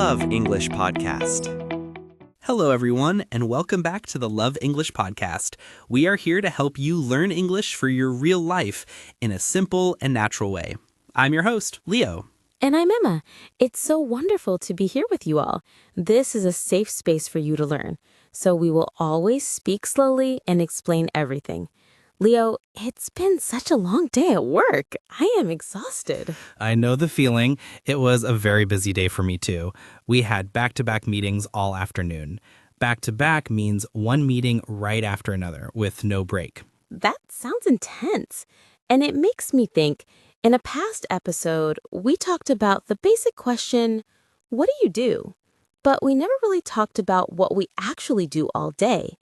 Love English Podcast. Hello, everyone, and welcome back to the Love English Podcast. We are here to help you learn English for your real life in a simple and natural way. I'm your host, Leo. And I'm Emma. It's so wonderful to be here with you all. This is a safe space for you to learn. So we will always speak slowly and explain everything. Leo, it's been such a long day at work. I am exhausted. I know the feeling. It was a very busy day for me too. We had back-to-back meetings all afternoon. Back-to-back means one meeting right after another with no break. That sounds intense. And it makes me think, in a past episode, we talked about the basic question, what do you do? But we never really talked about what we actually do all day.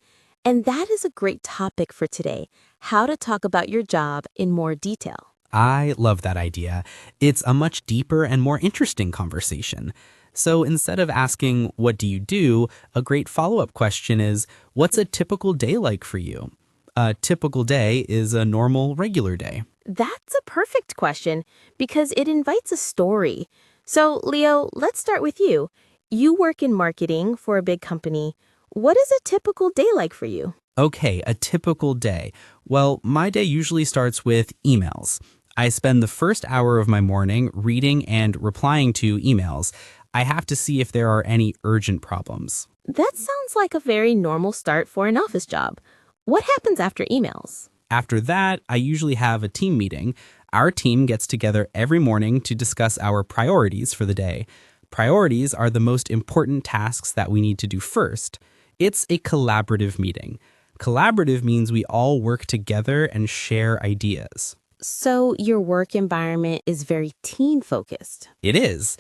And that is a great topic for today, how to talk about your job in more detail. I love that idea. It's a much deeper and more interesting conversation. So instead of asking, what do you do? A great follow-up question is, what's a typical day like for you? A typical day is a normal, regular day. That's a perfect question because it invites a story. So, Leo, let's start with you. You work in marketing for a big company. What is a typical day like for you? Okay, a typical day. Well, my day usually starts with emails. I spend the first hour of my morning reading and replying to emails. I have to see if there are any urgent problems. That sounds like a very normal start for an office job. What happens after emails? After that, I usually have a team meeting. Our team gets together every morning to discuss our priorities for the day. Priorities are the most important tasks that we need to do first. It's a collaborative meeting. Collaborative means we all work together and share ideas. So your work environment is very team-focused. It is.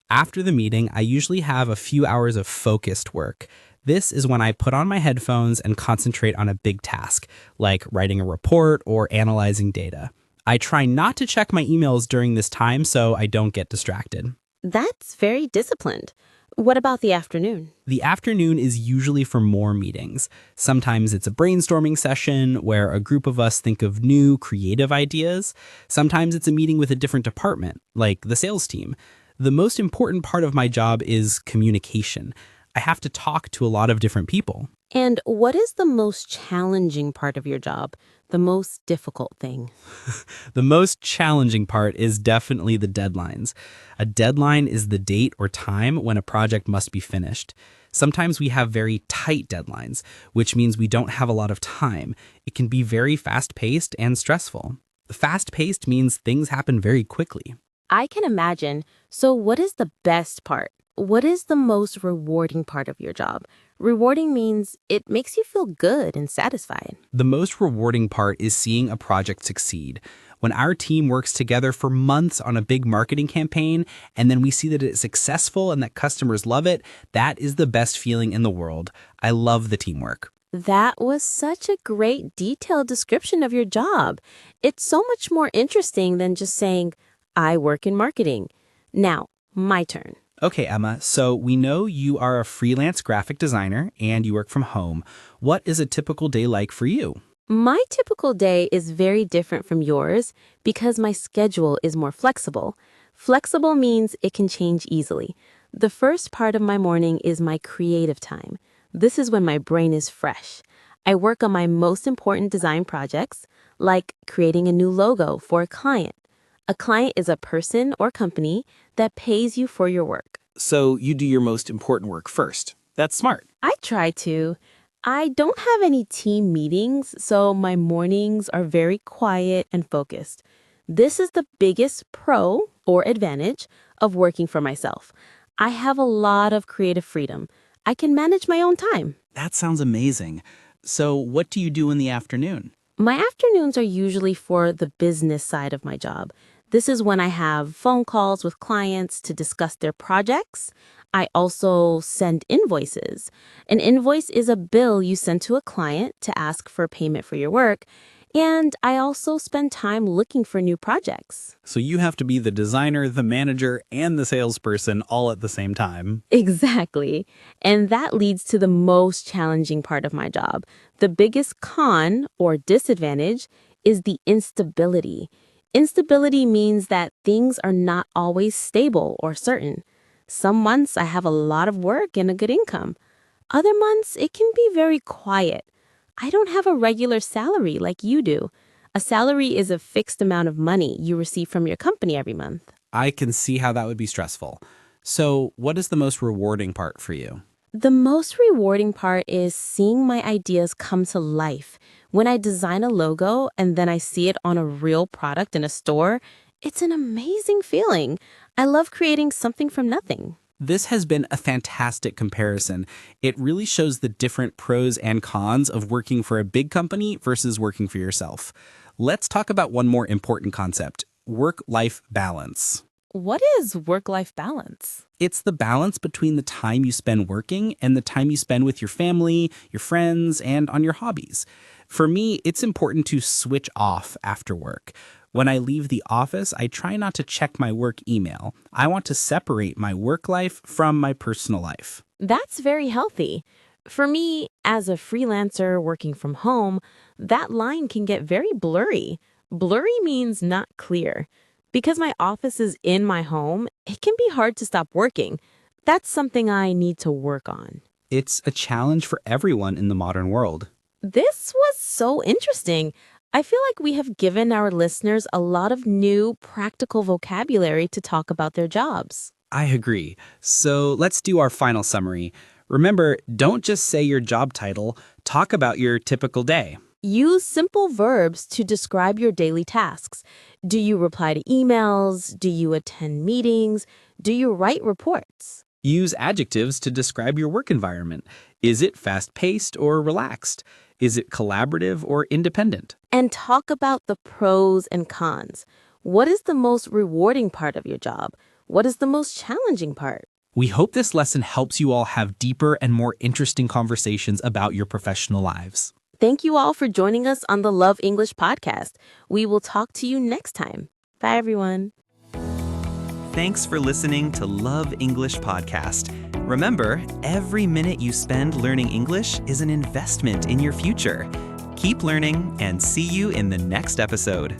After the meeting, I usually have a few hours of focused work. This is when I put on my headphones and concentrate on a big task, like writing a report or analyzing data. I try not to check my emails during this time so I don't get distracted. That's very disciplined. What about the afternoon? The afternoon is usually for more meetings. Sometimes it's a brainstorming session where a group of us think of new, creative ideas. Sometimes it's a meeting with a different department, like the sales team. The most important part of my job is communication. I have to talk to a lot of different people. And what is the most challenging part of your job? The most difficult thing? The most challenging part is definitely the deadlines. A deadline is the date or time when a project must be finished. Sometimes we have very tight deadlines, which means we don't have a lot of time. It can be very fast-paced and stressful. Fast-paced means things happen very quickly. I can imagine. So what is the best part? What is the most rewarding part of your job? Rewarding means it makes you feel good and satisfied. The most rewarding part is seeing a project succeed. When our team works together for months on a big marketing campaign, and then we see that it's successful and that customers love it, that is the best feeling in the world. I love the teamwork. That was such a great detailed description of your job. It's so much more interesting than just saying, I work in marketing. Now, my turn. Okay, Emma, so we know you are a freelance graphic designer and you work from home. What is a typical day like for you? My typical day is very different from yours because my schedule is more flexible. Flexible means it can change easily. The first part of my morning is my creative time. This is when my brain is fresh. I work on my most important design projects, like creating a new logo for a client. A client is a person or company that pays you for your work. So you do your most important work first. That's smart. I try to. I don't have any team meetings, so my mornings are very quiet and focused. This is the biggest pro or advantage of working for myself. I have a lot of creative freedom. I can manage my own time. That sounds amazing. So what do you do in the afternoon? My afternoons are usually for the business side of my job. This is when I have phone calls with clients to discuss their projects. I also send invoices. An invoice is a bill you send to a client to ask for payment for your work. And I also spend time looking for new projects. So you have to be the designer, the manager, and the salesperson all at the same time. Exactly. And that leads to the most challenging part of my job. The biggest con or disadvantage is the instability. Instability means that things are not always stable or certain. Some months I have a lot of work and a good income. Other months it can be very quiet. I don't have a regular salary like you do. A salary is a fixed amount of money you receive from your company every month. I can see how that would be stressful. So, what is the most rewarding part for you? The most rewarding part is seeing my ideas come to life. When I design a logo and then I see it on a real product in a store, it's an amazing feeling. I love creating something from nothing. This has been a fantastic comparison. It really shows the different pros and cons of working for a big company versus working for yourself. Let's talk about one more important concept: work-life balance. What is work-life balance? It's the balance between the time you spend working and the time you spend with your family, your friends, and on your hobbies. For me, it's important to switch off after work. When I leave the office, I try not to check my work email. I want to separate my work life from my personal life. That's very healthy. For me, as a freelancer working from home, that line can get very blurry. Blurry means not clear. Because my office is in my home, it can be hard to stop working. That's something I need to work on. It's a challenge for everyone in the modern world. This was so interesting. I feel like we have given our listeners a lot of new, practical vocabulary to talk about their jobs. I agree. So let's do our final summary. Remember, don't just say your job title, talk about your typical day. Use simple verbs to describe your daily tasks. Do you reply to emails? Do you attend meetings? Do you write reports? Use adjectives to describe your work environment. Is it fast-paced or relaxed? Is it collaborative or independent? And talk about the pros and cons. What is the most rewarding part of your job? What is the most challenging part? We hope this lesson helps you all have deeper and more interesting conversations about your professional lives. Thank you all for joining us on the Love English podcast. We will talk to you next time. Bye, everyone. Thanks for listening to Love English Podcast. Remember, every minute you spend learning English is an investment in your future. Keep learning and see you in the next episode.